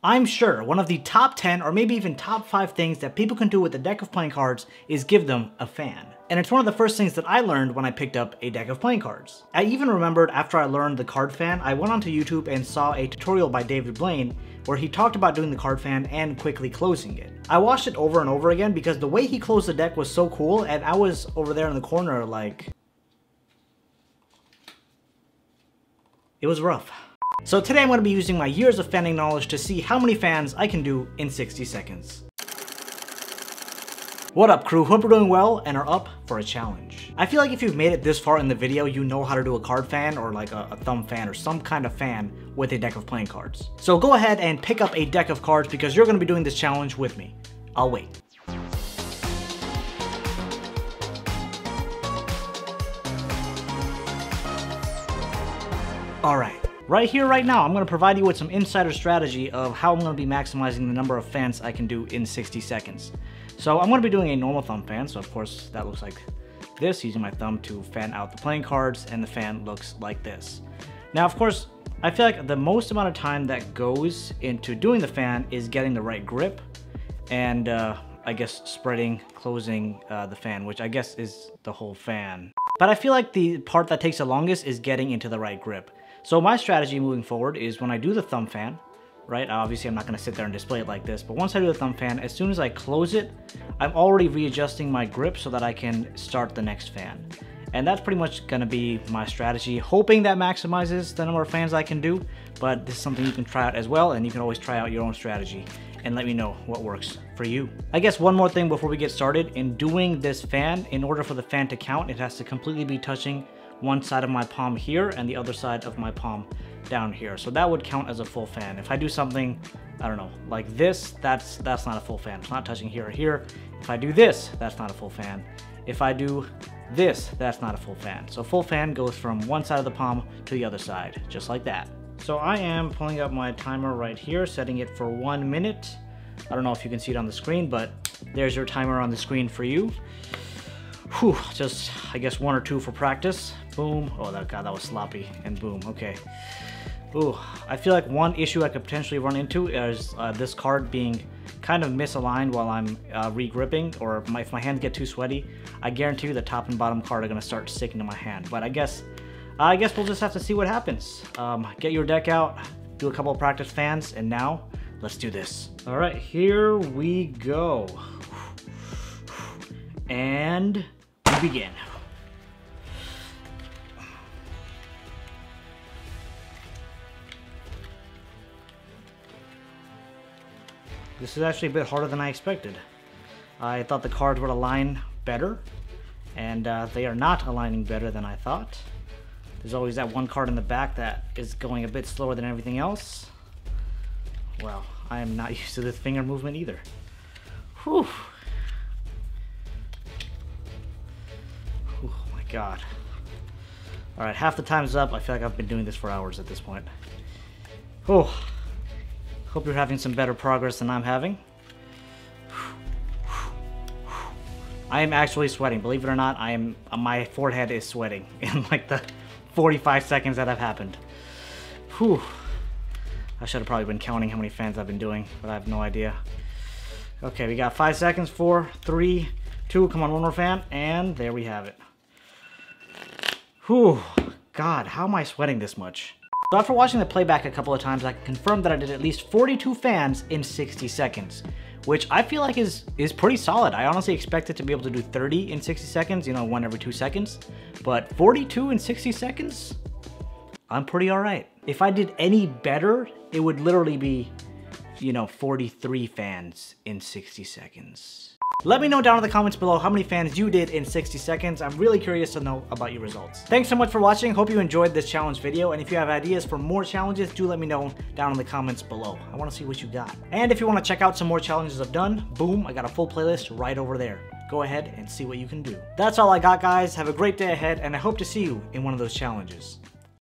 I'm sure one of the top 10 or maybe even top 5 things that people can do with a deck of playing cards is give them a fan. And it's one of the first things that I learned when I picked up a deck of playing cards. I even remembered after I learned the card fan, I went onto YouTube and saw a tutorial by David Blaine where he talked about doing the card fan and quickly closing it. I watched it over and over again because the way he closed the deck was so cool, and I was over there in the corner like... it was rough. So today I'm going to be using my years of fanning knowledge to see how many fans I can do in 60 seconds. What up, crew? Hope you're doing well and are up for a challenge. I feel like if you've made it this far in the video, you know how to do a card fan or like a thumb fan or some kind of fan with a deck of playing cards. So go ahead and pick up a deck of cards because you're going to be doing this challenge with me. I'll wait. Alright. Right here, right now, I'm going to provide you with some insider strategy of how I'm going to be maximizing the number of fans I can do in 60 seconds. So I'm going to be doing a normal thumb fan, so of course that looks like this, using my thumb to fan out the playing cards, and the fan looks like this. Now, of course, I feel like the most amount of time that goes into doing the fan is getting the right grip, and I guess spreading, closing the fan, which I guess is the whole fan. But I feel like the part that takes the longest is getting into the right grip. So my strategy moving forward is when I do the thumb fan, right? Obviously I'm not going to sit there and display it like this, but once I do the thumb fan, as soon as I close it, I'm already readjusting my grip so that I can start the next fan. And that's pretty much going to be my strategy, hoping that maximizes the number of fans I can do, but this is something you can try out as well, and you can always try out your own strategy and let me know what works for you. I guess one more thing before we get started, in doing this fan, in order for the fan to count, it has to completely be touching one side of my palm here and the other side of my palm down here. So that would count as a full fan. If I do something, I don't know, like this, that's not a full fan. It's not touching here or here. If I do this, that's not a full fan. If I do this, that's not a full fan. So full fan goes from one side of the palm to the other side, just like that. So I am pulling up my timer right here, setting it for 1 minute. I don't know if you can see it on the screen, but there's your timer on the screen for you. Whew, just, I guess 1 or 2 for practice. Boom. Oh, God, that was sloppy. And boom. Okay. Ooh, I feel like one issue I could potentially run into is this card being kind of misaligned while I'm re-gripping, or if my hands get too sweaty, I guarantee you the top and bottom card are going to start sticking to my hand. But I guess we'll just have to see what happens. Get your deck out, do a couple of practice fans, and now let's do this. All right, here we go. And we begin. This is actually a bit harder than I expected. I thought the cards would align better, and they are not aligning better than I thought. There's always that one card in the back that is going a bit slower than everything else. Well, I am not used to this finger movement either. Whew. Oh my God. All right, half the time's up. I feel like I've been doing this for hours at this point. Oh. Hope you're having some better progress than I'm having. I am actually sweating. Believe it or not, my forehead is sweating in like the 45 seconds that have happened. Whew. I should have probably been counting how many fans I've been doing, but I have no idea. Okay, we got 5 seconds. 4, 3, 2. Come on, one more fan, and there we have it. Whew. God, how am I sweating this much? So after watching the playback a couple of times, I can confirm that I did at least 42 fans in 60 seconds, which I feel like is pretty solid. I honestly expected to be able to do 30 in 60 seconds, you know, 1 every 2 seconds, but 42 in 60 seconds? I'm pretty all right. If I did any better, it would literally be, you know, 43 fans in 60 seconds. Let me know down in the comments below how many fans you did in 60 seconds. I'm really curious to know about your results. Thanks so much for watching. Hope you enjoyed this challenge video. And if you have ideas for more challenges, do let me know down in the comments below. I want to see what you got. And if you want to check out some more challenges I've done, boom, I got a full playlist right over there. Go ahead and see what you can do. That's all I got, guys. Have a great day ahead, and I hope to see you in one of those challenges.